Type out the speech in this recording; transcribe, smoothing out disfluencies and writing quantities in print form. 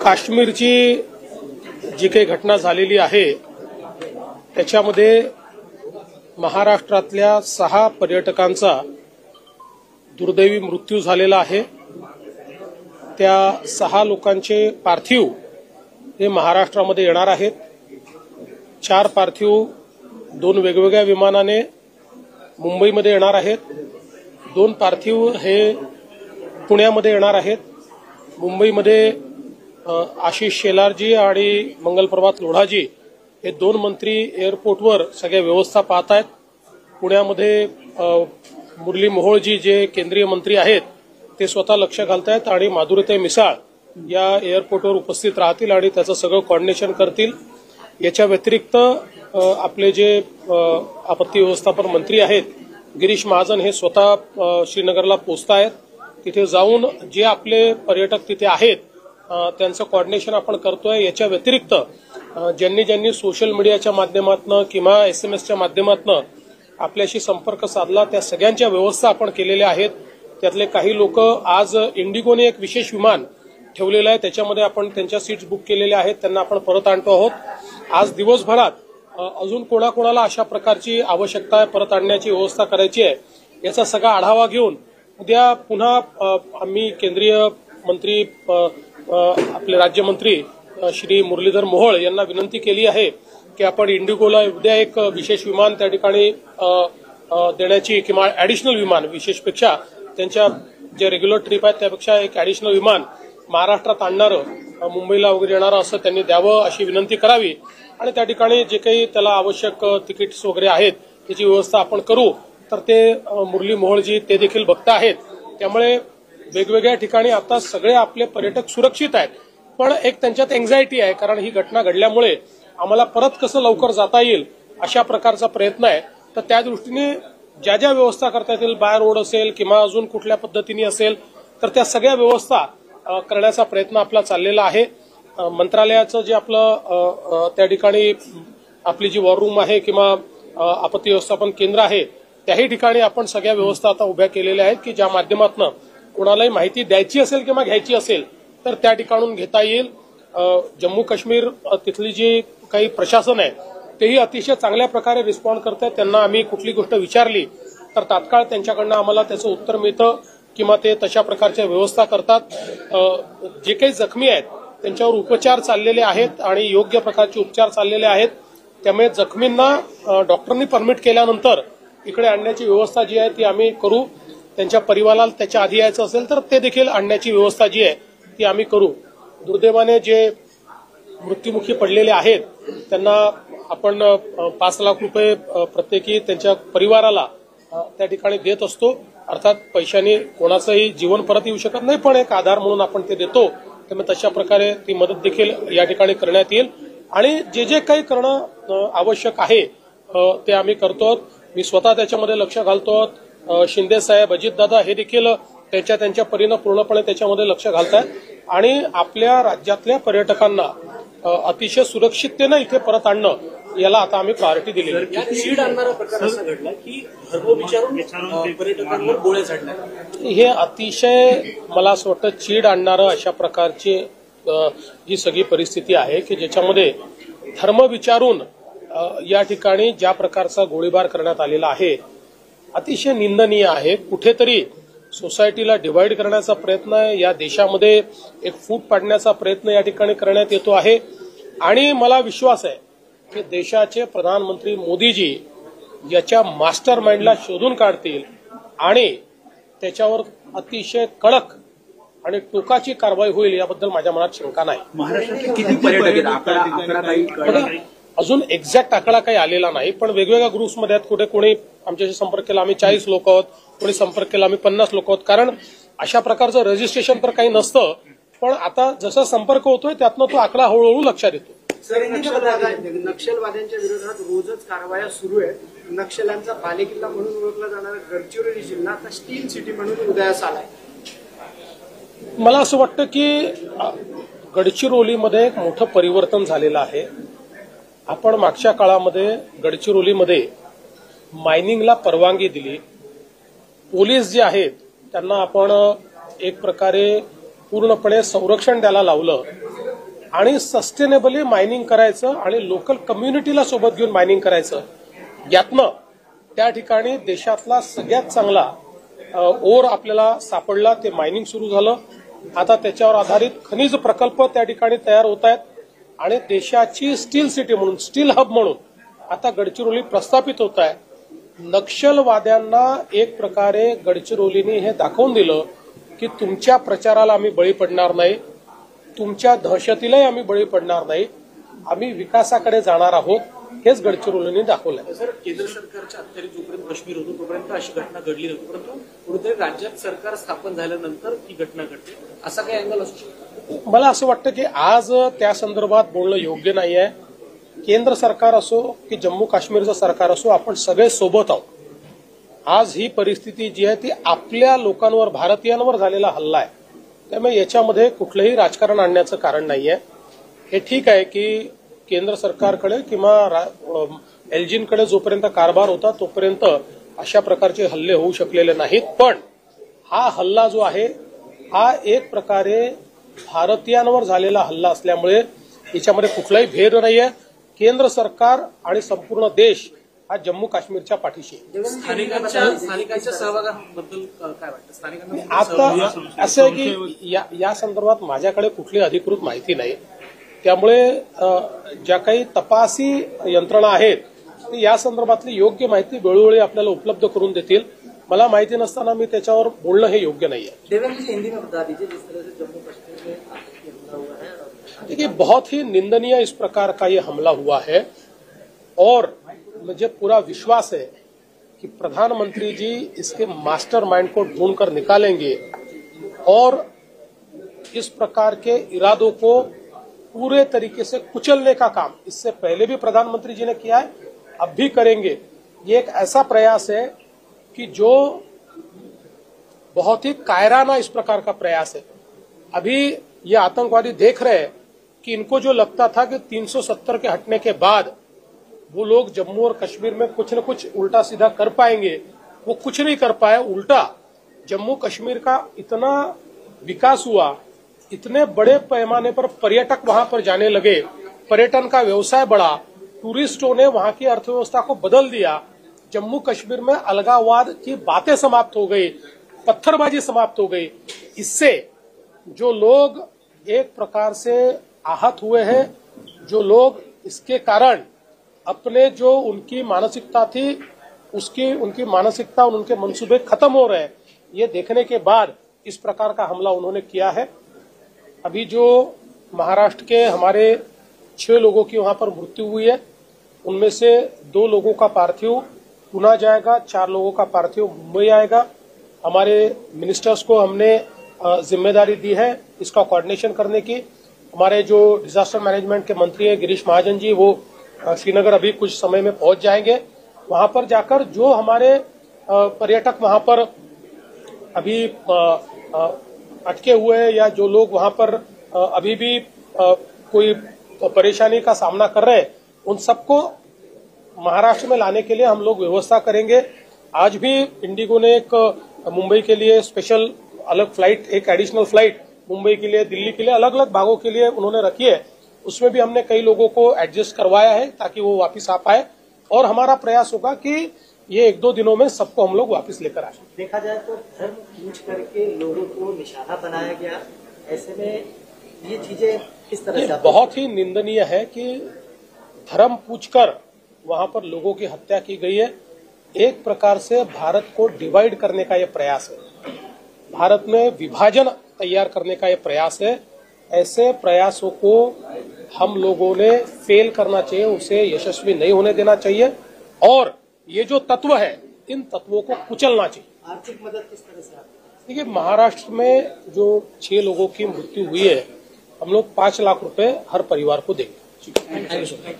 काश्मीरची जी काही घटना झालेली आहे त्याच्यामध्ये महाराष्ट्रातल्या 6 पर्यटकांचा दुर्दैवी मृत्यू झालेला आहे। त्या 6 लोकांचे पार्थिव हे महाराष्ट्रामध्ये येणार आहेत। 4 पार्थिव 2 वेगवेगळ्या विमानाने मुंबईमध्ये येणार आहेत। 2 पार्थिव हे पुण्यामध्ये येणार आहेत। मुंबईमध्ये आशिष शेलारजी आणि मंगलप्रभात लोढाजी हे 2 मंत्री एअरपोर्टवर सगळ्या व्यवस्था पाहत आहेत। पुण्यामध्ये मुरली मोहोळजी जे केंद्रीय मंत्री आहेत ते स्वतः लक्ष घालतायत आणि माधुरीताई मिसाळ या एअरपोर्टवर उपस्थित राहतील आणि त्याचं सगळं कोऑर्डिनेशन करतील। याच्या व्यतिरिक्त आपले जे आपत्ती व्यवस्थापन मंत्री आहेत गिरीश महाजन हे स्वतः श्रीनगरला पोहोचतायत। तिथे जाऊन जे आपले पर्यटक तिथे आहेत त्यांचं कोऑर्डिनेशन आपण करतोय। याच्या व्यतिरिक्त ज्यांनी सोशल मीडियाच्या माध्यमातून किंवा SMS च्या माध्यमातून आपल्याशी संपर्क साधला त्या सगळ्यांच्या व्यवस्था आपण केलेल्या आहेत। त्यातले काही लोक आज इंडिगोने एक विशेष विमान ठेवलेलं आहे त्याच्यामध्ये आपण त्यांच्या सीट्स बुक केलेल्या आहेत, त्यांना आपण परत आणतो आहोत। आज दिवसभरात अजून कोणाकोणाला अशा प्रकारची आवश्यकता आहे परत आणण्याची व्यवस्था करायची आहे याचा सगळा आढावा घेऊन उद्या पुन्हा आम्ही केंद्रीय मंत्री आपले राज्यमंत्री श्री मुरलीधर मोहोळ यांना विनंती केली आहे की आपण इंडिगोला उद्या एक विशेष विमान त्या ठिकाणी देण्याची किंवा ऍडिशनल विमान विशेषपेक्षा त्यांच्या जे रेग्युलर ट्रिप आहेत त्यापेक्षा एक ऍडिशनल विमान महाराष्ट्रात आणणारं मुंबईला वगैरे येणारं असं त्यांनी द्यावं अशी विनंती करावी आणि त्या ठिकाणी जे काही त्याला आवश्यक तिकीट्स वगैरे आहेत त्याची व्यवस्था आपण करू। तर ते मुरली मोहोळजी ते देखील बघता आहेत। त्यामुळे वेगवेगळ्या ठिकाणी आता सगळे आपले पर्यटक सुरक्षित आहेत, पण एक त्यांच्यात एन्झायटी आहे कारण ही घटना घडल्यामुळे आम्हाला परत कसं लवकर जाता येईल अशा प्रकारचा प्रयत्न आहे। तर त्या दृष्टीने ज्या ज्या व्यवस्था करता येतील बाय रोड असेल किंवा अजून कुठल्या पद्धतीने असेल तर त्या सगळ्या व्यवस्था करण्याचा प्रयत्न आपला चाललेला आहे। मंत्रालयाचं जे आपलं त्या ठिकाणी आपली जी वॉर रूम आहे किंवा आपत्ती व्यवस्थापन केंद्र आहे त्याही ठिकाणी आपण सगळ्या व्यवस्था आता उभ्या केलेल्या आहेत की ज्या माध्यमातून कोणालाही माहिती द्यायची असेल किंवा घ्यायची असेल तर त्या ठिकाणून घेता येईल। जम्मू काश्मीर तिथली जी काही प्रशासन आहे तेही अतिशय चांगल्या प्रकारे रिस्पॉन्ड करतात। त्यांना आम्ही कुठली गोष्ट विचारली तर तात्काळ त्यांच्याकडनं आम्हाला त्याचं उत्तर मिळतं किंवा ते तशा प्रकारच्या व्यवस्था करतात। जे काही जखमी आहेत त्यांच्यावर उपचार चाललेले आहेत आणि योग्य प्रकारचे उपचार चाललेले आहेत। त्यामुळे जखमींना डॉक्टरांनी परमिट केल्यानंतर इकडे आणण्याची व्यवस्था जी आहे ती आम्ही करू। त्यांच्या परिवाराला त्याच्या आधी यायचं असेल तर ते देखील आणण्याची व्यवस्था जी आहे ती आम्ही करू। दुर्दैवाने जे मृत्युमुखी पडलेले आहेत त्यांना आपण 5 लाख रुपये प्रत्येकी त्यांच्या परिवाराला त्या ठिकाणी देत असतो। अर्थात पैशाने कोणाचंही जीवन परत येऊ शकत नाही, पण एक आधार म्हणून आपण ते देतो। त्यामुळे तशा प्रकारे ती मदत देखील या ठिकाणी करण्यात येईल आणि जे जे काही करणं आवश्यक आहे ते आम्ही करतो। मी स्वतः त्याच्यामध्ये लक्ष घालतो। शिंदे साहेब, अजितदादा हे देखील त्यांच्या परीनं पूर्णपणे त्याच्यामध्ये लक्ष घालतायत आणि आपल्या राज्यातल्या पर्यटकांना अतिशय सुरक्षिततेनं इथे परत आणणं याला आता आम्ही प्रायोरिटी दिली आहे। चीड आणणारा प्रकार असा घडला की धर्म विचारून पर्यटकांवर गोळ्या झाडल्या। हे अतिशय मला असं वाटतं चीड आणणारं अशा प्रकारची ही सगळी परिस्थिती आहे की ज्याच्यामध्ये धर्म विचारून या ठिकाणी ज्या प्रकारचा गोळीबार करण्यात आलेला आहे अतिशय निंदनीय आहे। कुठेतरी सोसायटीला डिव्हाइड करण्याचा प्रयत्न आहे, या देशामध्ये एक फूट पाडण्याचा प्रयत्न या ठिकाणी करण्यात येतो आहे आणि मला विश्वास आहे की देशाचे प्रधानमंत्री मोदीजी याच्या मास्टर माइंडला शोधून काढतील आणि त्याच्यावर अतिशय कडक आणि टोकाची कारवाई होईल याबद्दल माझ्या मनात शंका नाही। महाराष्ट्रातले किती पर्यटक अजून एक्झॅक्ट आकडा काही आलेला नाही, पण वेगवेगळ्या ग्रुप्समध्ये आहेत। कुठे कोणी आमच्याशी संपर्क केला आम्ही 40 लोक आहोत, कोणी संपर्क केला आम्ही 50 लोक आहोत। कारण अशा प्रकारचं रजिस्ट्रेशन तर काही नसतं, पण आता जसा संपर्क होतोय त्यातनं तो आकडा हळूहळू लक्षात येतो। नक्षलवाद्यांच्या विरोधात रोजच कारवाया सुरू आहेत। नक्षल्यांचा बालेकिल्ला म्हणून ओळखला जाणारा गडचिरोली जिल्हा आता स्टील सिटी म्हणून उदयास आलाय। मला असं वाटतं की गडचिरोलीमध्ये एक मोठं परिवर्तन झालेलं आहे। आपण मागच्या काळामध्ये गडचिरोलीमध्ये मायनिंगला परवानगी दिली, पोलीस जे आहेत त्यांना आपण एक प्रकारे पूर्णपणे संरक्षण द्यायला लावलं आणि सस्टेनेबली मायनिंग करायचं आणि लोकल कम्युनिटीला सोबत घेऊन मायनिंग करायचं, यातनं त्या ठिकाणी देशातला सगळ्यात चांगला ओर आपल्याला सापडला. ते मायनिंग सुरू झालं. आता त्याच्यावर आधारित खनिज प्रकल्प त्या ठिकाणी तयार होत आहेत आणि देशाची स्टील सिटी म्हणून, स्टील हब म्हणून आता गडचिरोली प्रस्थापित होत आहे. नक्षलवाद्यांना एक प्रकारे गडचिरोलीने हे दाखवून दिलं की तुमच्या प्रचाराला आम्ही बळी पडणार नाही, तुमच्या दहशतीलाही आम्ही बळी पडणार नाही, आम्ही विकासाकडे जाणार आहोत, हेच गडचिरोलीने दाखवलंय. सर, केंद्र सरकारच्या अखत्यारीत जोपर्यंत काश्मीर होतो तोपर्यंत अशी घटना घडली नव्हती, परंतु कुठेतरी राज्यात सरकार स्थापन झाल्यानंतर ही घटना घडते, असा काही अँगल असू शकतो? मला असं वाटतं की आज त्या संदर्भात बोलणं योग्य नाही आहे. केंद्र सरकार असो की जम्मू काश्मीरचं सरकार असो, आपण सगळे सोबत आहोत. आज ही परिस्थिती जी आहे ती आपल्या लोकांवर, भारतीयांवर झालेला हल्ला आहे. त्यामुळे याच्यामध्ये कुठलंही राजकारण आणण्याचं कारण नाहीये. हे ठीक आहे की केंद्र सरकारकडे किंवा एलजींकडे जोपर्यंत कारभार होता तोपर्यंत अशा प्रकारचे हल्ले होऊ शकलेले नाहीत. पण हा हल्ला जो आहे हा एक प्रकारे भारतीयांवर झालेला हल्ला असल्यामुळे याच्यामध्ये कुठलाही भेद नाहीये. केंद्र सरकार आणि संपूर्ण देश हा जम्मू काश्मीरच्या पाठीशी आहे. स्थानिकांच्या सहभागाबद्दल काय वाटतं? स्थानिकांना आता असं आहे की या संदर्भात माझ्याकडे कुठली अधिकृत माहिती नाही. त्यामुळे ज्या काही तपासी यंत्रणा आहेत या संदर्भातली योग्य माहिती वेळोवेळी आपल्याला उपलब्ध करून देतील. मला माहिती नसताना मी त्याच्यावर बोलणं हे योग्य नाहीये. देवेंद्र जी, हिंदी में बता दीजिए, जिस तरह से जम्मू कश्मीर में आतंकी हमला हुआ है। देखिए, बहुत ही निंदनीय इस प्रकार का ये हमला हुआ है और मुझे पूरा विश्वास है कि प्रधानमंत्री जी इसके मास्टरमाइंड को ढूंढकर निकालेंगे और इस प्रकार के इरादों को पूरे तरीके से कुचलने का काम इससे पहले भी प्रधानमंत्री जी ने किया है, अब भी करेंगे. ये एक ऐसा प्रयास है कि जो बहुत ही कायराना इस प्रकार का प्रयास है. अभी ये आतंकवादी देख रहे हैं कि इनको जो लगता था कि 370 के हटने के बाद वो लोग जम्मू और कश्मीर में कुछ न कुछ उल्टा सीधा कर पाएंगे, वो कुछ नहीं कर पाए. उल्टा जम्मू कश्मीर का इतना विकास हुआ, इतने बड़े पैमाने पर पर्यटक वहां पर जाने लगे, पर्यटन का व्यवसाय बढ़ा, टूरिस्टों ने वहां की अर्थव्यवस्था को बदल दिया. जम्मू कश्मीर में अलगाववाद की बातें समाप्त हो गई, पत्थरबाजी समाप्त हो गई. इससे जो लोग एक प्रकार से आहत हुए हैं, जो लोग इसके कारण अपने जो उनकी मानसिकता थी उनकी मानसिकता और उनके मंसूबे खत्म हो रहे हैं, ये देखने के बाद इस प्रकार का हमला उन्होंने किया है. अभी जो महाराष्ट्र के हमारे 6 लोगों की वहां पर मृत्यु हुई है, उनमें से 2 लोगों का पार्थिव पुणे जाएगा, 4 लोगों का पार्थिव मुंबई आएगा. हमारे मिनिस्टर्स को हमने जिम्मेदारी दी है इसका कोऑर्डिनेशन करने की. हमारे जो डिजास्टर मैनेजमेंट के मंत्री है गिरीश महाजन जी, वो श्रीनगर अभी कुछ समय में पहुंच जाएंगे. वहां पर जाकर जो हमारे पर्यटक वहां पर अभी अटके हुए हैं या जो लोग वहां पर अभी भी कोई परेशानी का सामना कर रहे हैं, उन सबको महाराष्ट्र में लाने के लिए हम लोग व्यवस्था करेंगे. आज भी इंडिगो ने एक मुंबई के लिए स्पेशल अलग फ्लाइट, एक एडिशनल फ्लाइट मुंबई के लिए, दिल्ली के लिए, अलग अलग भागों के लिए उन्होंने रखी है. उसमें भी हमने कई लोगों को एडजस्ट करवाया है ताकि वो वापस आ पाए और हमारा प्रयास होगा कि ये 1-2 दिनों में सबको हम लोग वापस लेकर आए. देखा जाए तो धर्म पूछ करके लोगों को निशाना बनाया गया, ऐसे में ये चीजें किस तरह से? बहुत ही निंदनीय है कि धर्म पूछकर वहां पर लोगों की हत्या की गई है. एक प्रकार से भारत को डिवाइड करने का ये प्रयास है, भारत में विभाजन तैयार करने का ये प्रयास है. ऐसे प्रयासों को हम लोगों ने फेल करना चाहिए, उसे यशस्वी नहीं होने देना चाहिए और ये जो तत्व है इन तत्वों को कुचलना चाहिए. आर्थिक मदद किस तरह से? देखिए, महाराष्ट्र में जो 6 लोगों की मृत्यु हुई है, हम लोग 5 लाख रुपए हर परिवार को देंगे.